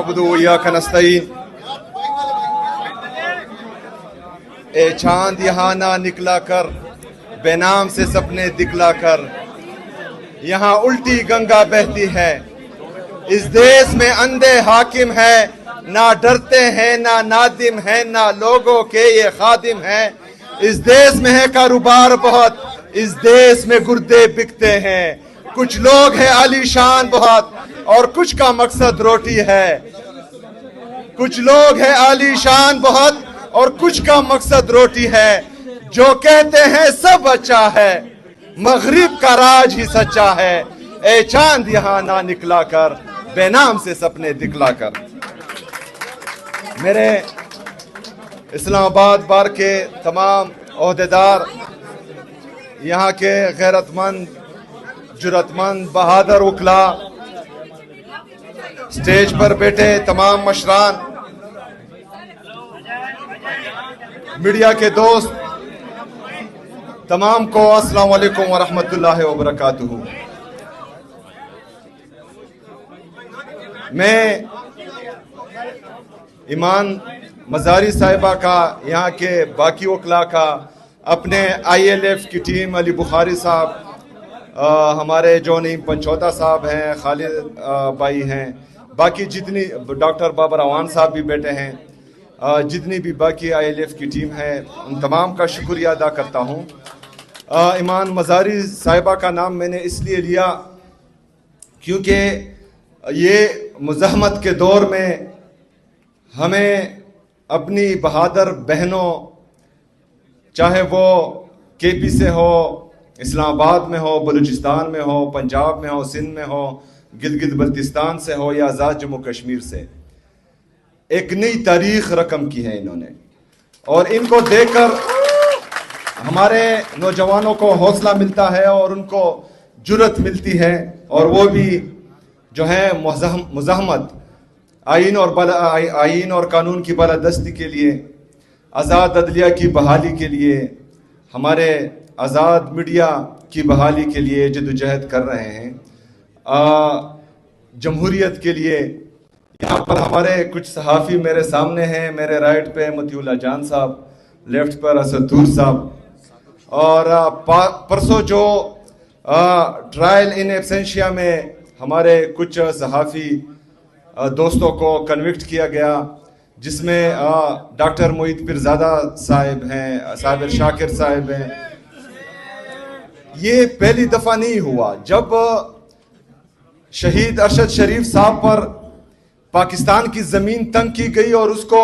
نعبد و ایاک نستعین۔ اے چاند یہاں نہ نکلا کر، بے نام سے سپنے دکھلا کر، یہاں الٹی گنگا بہتی ہے، اس دیس میں اندھے حاکم ہے، نہ ڈرتے ہیں نہ نادم ہیں، نہ لوگوں کے یہ خادم ہیں، اس دیس میں ہے کاروبار بہت، اس دیس میں گردے بکتے ہیں، کچھ لوگ ہیں عالی شان بہت اور کچھ کا مقصد روٹی ہے، کچھ لوگ ہیں عالی شان بہت اور کچھ کا مقصد روٹی ہے، جو کہتے ہیں سب اچھا ہے، مغرب کا راج ہی سچا ہے، اے چاند یہاں نہ نکلا کر، بے نام سے سپنے دکھلا کر۔ میرے اسلام آباد بار کے تمام عہدیدار، یہاں کے غیرت مند، جرأت مند، بہادر وکلا، سٹیج پر بیٹھے تمام مشران، میڈیا کے دوست، تمام کو السلام علیکم ورحمۃ اللہ وبرکاتہ۔ میں ایمان مزاری صاحبہ کا، یہاں کے باقی وکلا کا، اپنے آئی ایل ایف کی ٹیم، علی بخاری صاحب، ہمارے جو نعیم پنچوتا صاحب ہیں، خالد بھائی ہیں، باقی جتنی، ڈاکٹر بابر اعوان صاحب بھی بیٹھے ہیں، جتنی بھی باقی آئی ایل ایف کی ٹیم ہے، ان تمام کا شکریہ ادا کرتا ہوں۔ ایمان مزاری صاحبہ کا نام میں نے اس لیے لیا کیونکہ یہ مزاحمت کے دور میں ہمیں اپنی بہادر بہنوں، چاہے وہ کے پی سے ہو، اسلام آباد میں ہو، بلوچستان میں ہو، پنجاب میں ہو، سندھ میں ہو، گلگت بلتستان سے ہو یا آزاد جموں کشمیر سے، ایک نئی تاریخ رقم کی ہے انہوں نے، اور ان کو دیکھ کر ہمارے نوجوانوں کو حوصلہ ملتا ہے اور ان کو جرأت ملتی ہے، اور وہ بھی جو ہے مزاحمت، آئین اور قانون کی بالادستی کے لیے، آزاد عدلیہ کی بحالی کے لیے، ہمارے آزاد میڈیا کی بحالی کے لیے جدوجہد کر رہے ہیں، جمہوریت کے لیے۔ یہاں پر ہمارے کچھ صحافی میرے سامنے ہیں، میرے رائٹ پہ مطیع اللہ جان صاحب، لیفٹ پر اسد طور صاحب، اور پرسوں جو ٹرائل ان ایبسینشیا میں ہمارے کچھ صحافی دوستوں کو کنوکٹ کیا گیا، جس میں ڈاکٹر معید پیرزادہ صاحب ہیں، صابر شاکر صاحب ہیں۔ یہ پہلی دفعہ نہیں ہوا، جب شہید ارشد شریف صاحب پر پاکستان کی زمین تنگ کی گئی اور اس کو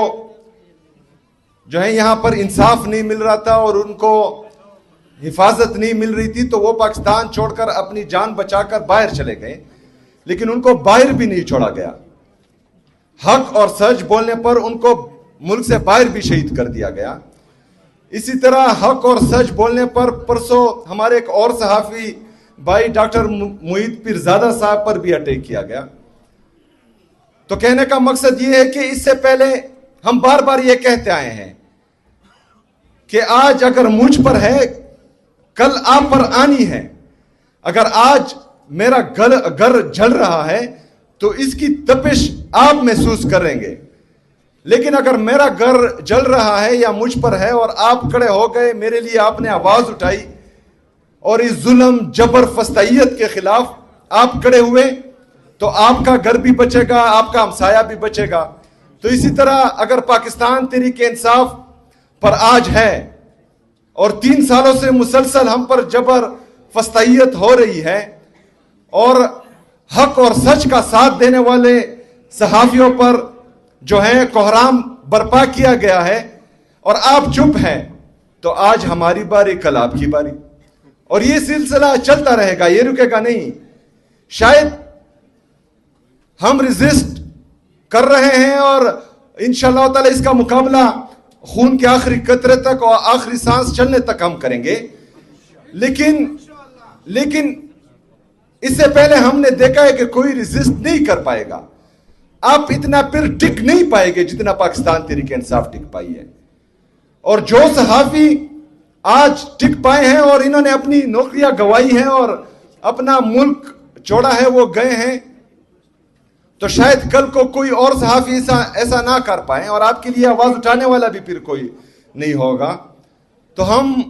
جو ہے یہاں پر انصاف نہیں مل رہا تھا اور ان کو حفاظت نہیں مل رہی تھی، تو وہ پاکستان چھوڑ کر اپنی جان بچا کر باہر چلے گئے، لیکن ان کو باہر بھی نہیں چھوڑا گیا۔ حق اور سچ بولنے پر ان کو ملک سے باہر بھی شہید کر دیا گیا۔ اسی طرح حق اور سچ بولنے پر پرسوں ہمارے ایک اور صحافی بھائی ڈاکٹر معید پیرزادہ صاحب پر بھی اٹیک کیا گیا۔ تو کہنے کا مقصد یہ ہے کہ اس سے پہلے ہم بار بار یہ کہتے آئے ہیں کہ آج اگر مجھ پر ہے، کل آپ پر آنی ہے۔ اگر آج میرا گھر جل رہا ہے تو اس کی تپش آپ محسوس کریں گے، لیکن اگر میرا گھر جل رہا ہے یا مجھ پر ہے اور آپ کھڑے ہو گئے، میرے لیے آپ نے آواز اٹھائی اور اس ظلم، جبر، فسطائیت کے خلاف آپ کھڑے ہوئے، تو آپ کا گھر بھی بچے گا، آپ کا ہمسایہ بھی بچے گا۔ تو اسی طرح اگر پاکستان تحریک انصاف پر آج ہے اور 3 سالوں سے مسلسل ہم پر جبر، فسطائیت ہو رہی ہے اور حق اور سچ کا ساتھ دینے والے صحافیوں پر جو ہے کوحرام برپا کیا گیا ہے اور آپ چپ ہیں، تو آج ہماری باری، کل آپ کی باری، اور یہ سلسلہ چلتا رہے گا، یہ رکے گا نہیں۔ شاید ہم ریزسٹ کر رہے ہیں اور انشاءاللہ تعالی اس کا مقابلہ خون کے آخری قطرے تک اور آخری سانس چلنے تک ہم کریں گے، لیکن اس سے پہلے ہم نے دیکھا ہے کہ کوئی ریزسٹ نہیں کر پائے گا۔ آپ اتنا پھر ٹک نہیں پائے گے جتنا پاکستان تحریک انصاف ٹک پائی ہے، اور جو صحافی آج ٹک پائے ہیں اور انہوں نے اپنی نوکریاں گوائی ہیں اور اپنا ملک چھوڑا ہے، وہ گئے ہیں، تو شاید کل کو کوئی اور صحافی ایسا نہ کر پائیں اور آپ کے لیے آواز اٹھانے والا بھی پھر کوئی نہیں ہوگا. تو ہم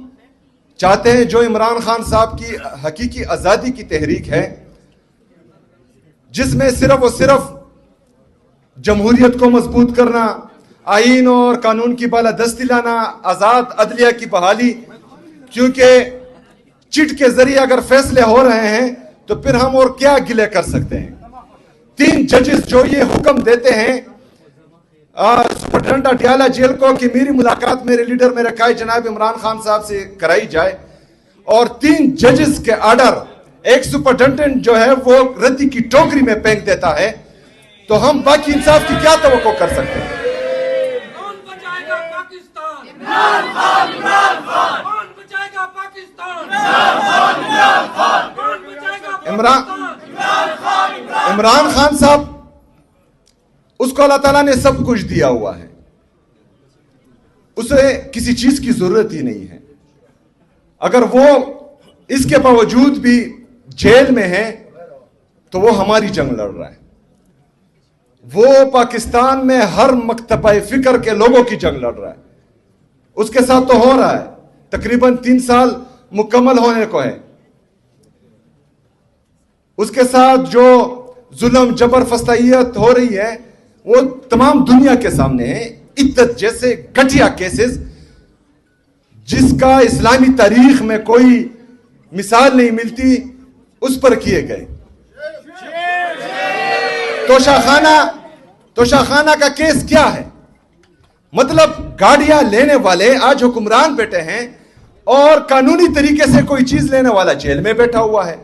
چاہتے ہیں جو عمران خان صاحب کی حقیقی آزادی کی تحریک ہے، جس میں صرف اور صرف جمہوریت کو مضبوط کرنا، آئین اور قانون کی بالادستی لانا، آزاد عدلیہ کی بحالی، کیونکہ چٹ کے ذریعے اگر فیصلے ہو رہے ہیں تو پھر ہم اور کیا گلے کر سکتے ہیں. 3 ججز جو یہ حکم دیتے ہیں سپرنٹنڈنٹ اڈیالہ جیل کو کہ میری ملاقات میرے لیڈر میرے قائد جناب عمران خان صاحب سے کرائی جائے، اور 3 ججز کے آرڈر ایک سپرنٹنڈنٹ جو ہے وہ ردی کی ٹوکری میں پھینک دیتا ہے، تو ہم باقی انصاف کی کیا توقع کر سکتے ہیں؟ کون بچائے گا پاکستان؟ عمران خان! عمران خان! کون بچائے گا پاکستان؟ عمران خان! عمران خان! کون بچائے گا پاکستان؟ عمران خان صاحب، اس کو اللہ تعالیٰ نے سب کچھ دیا ہوا ہے، اسے کسی چیز کی ضرورت ہی نہیں ہے. اگر وہ اس کے باوجود بھی جیل میں ہے تو وہ ہماری جنگ لڑ رہا ہے. وہ پاکستان میں ہر مکتبہ فکر کے لوگوں کی جنگ لڑ رہا ہے. اس کے ساتھ تو ہو رہا ہے، تقریباً 3 سال مکمل ہونے کو ہے. اس کے ساتھ جو ظلم جبر فسطائیت ہو رہی ہے وہ تمام دنیا کے سامنے ہے. عدت جیسے گھٹیا کیسز جس کا اسلامی تاریخ میں کوئی مثال نہیں ملتی اس پر کیے گئے. توشہ خانہ کا کیس کیا ہے؟ مطلب گاڑیاں لینے والے آج حکمران بیٹھے ہیں اور قانونی طریقے سے کوئی چیز لینے والا جیل میں بیٹھا ہوا ہے.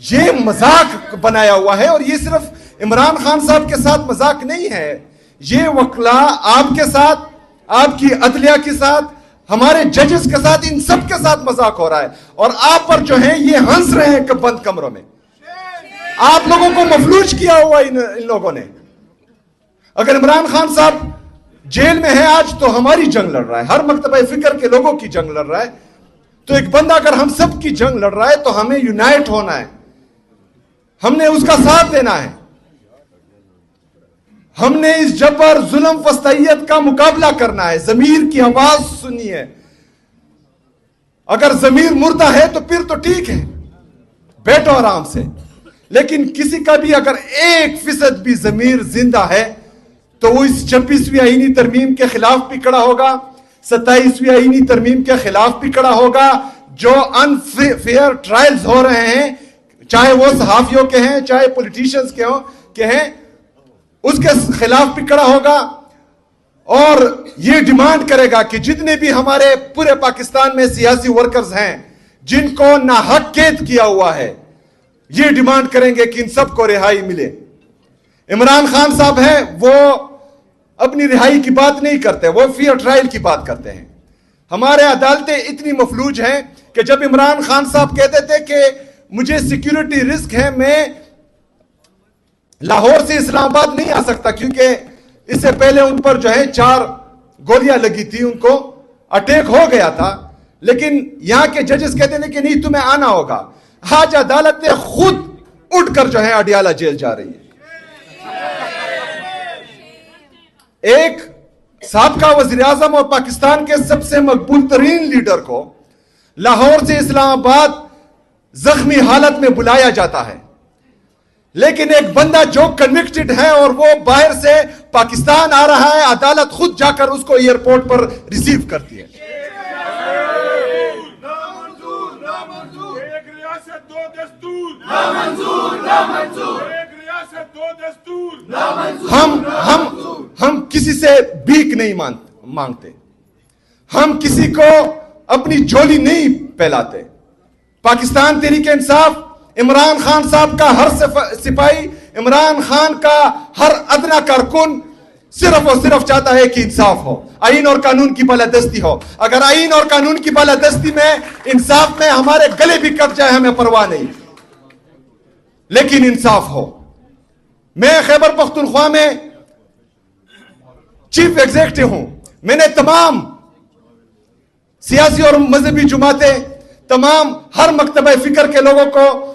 یہ مذاق بنایا ہوا ہے، اور یہ صرف عمران خان صاحب کے ساتھ مذاق نہیں ہے، یہ وکلا آپ کے ساتھ، آپ کی عدلیہ کے ساتھ، ہمارے ججز کے ساتھ، ان سب کے ساتھ مذاق ہو رہا ہے. اور آپ پر جو ہیں یہ ہنس رہے ہیں بند کمروں میں. آپ لوگوں کو مفلوج کیا ہوا ان لوگوں نے. اگر عمران خان صاحب جیل میں ہے آج تو ہماری جنگ لڑ رہا ہے، ہر مکتبہ فکر کے لوگوں کی جنگ لڑ رہا ہے. تو ایک بندہ اگر ہم سب کی جنگ لڑ رہا ہے تو ہمیں یونائٹ ہونا ہے، ہم نے اس کا ساتھ دینا ہے. ہم نے اس جبر ظلم فسطائیت کا مقابلہ کرنا ہے. ضمیر کی آواز سنی ہے. اگر ضمیر مردہ ہے تو پھر تو ٹھیک ہے، بیٹھو آرام سے. لیکن کسی کا بھی اگر 1% بھی ضمیر زندہ ہے تو وہ اس 26ویں آئینی ترمیم کے خلاف بھی کھڑا ہوگا، 27ویں آئینی ترمیم کے خلاف بھی کھڑا ہوگا. جو انفیئر ٹرائلز ہو رہے ہیں، چاہے وہ صحافیوں کے ہیں چاہے پولیٹیشنز کے ہیں، اس کے خلاف بھی کھڑا ہوگا. اور یہ ڈیمانڈ کرے گا کہ جتنے بھی ہمارے پورے پاکستان میں سیاسی ورکرز ہیں جن کو ناحق قید کیا ہوا ہے، یہ ڈیمانڈ کریں گے کہ ان سب کو رہائی ملے. عمران خان صاحب ہیں، وہ اپنی رہائی کی بات نہیں کرتے، وہ فیئر ٹرائل کی بات کرتے ہیں. ہمارے عدالتیں اتنی مفلوج ہیں کہ جب عمران خان صاحب کہتے تھے کہ مجھے سیکیورٹی رسک ہے، میں لاہور سے اسلام آباد نہیں آ سکتا، کیونکہ اس سے پہلے ان پر جو ہے 4 گولیاں لگی تھی، ان کو اٹیک ہو گیا تھا. لیکن یہاں کے ججز کہتے تھے کہ نہیں تمہیں آنا ہوگا. آج عدالتیں خود اٹھ کر جو ہے اڈیالہ جیل جا رہی ہے. ایک سابقہ وزیر اعظم اور پاکستان کے سب سے مقبول ترین لیڈر کو لاہور سے اسلام آباد زخمی حالت میں بلایا جاتا ہے، لیکن ایک بندہ جو کنوکٹڈ ہے اور وہ باہر سے پاکستان آ رہا ہے، عدالت خود جا کر اس کو ایئرپورٹ پر ریسیو کرتی ہے. ہم کسی سے بھیک نہیں مانگتے، ہم کسی کو اپنی جھولی نہیں پھیلاتے. پاکستان تحریک انصاف عمران خان صاحب کا ہر سپاہی، عمران خان کا ہر ادنا کارکن صرف اور صرف چاہتا ہے کہ انصاف ہو، آئین اور قانون کی بالادستی ہو. اگر آئین اور قانون کی بالادستی میں، انصاف میں ہمارے گلے بھی کٹ جائے ہمیں پرواہ نہیں، لیکن انصاف ہو. میں خیبر پختونخوا میں چیف ایگزیکٹو ہوں. میں نے تمام سیاسی اور مذہبی جماعتیں، تمام ہر مکتبہ فکر کے لوگوں کو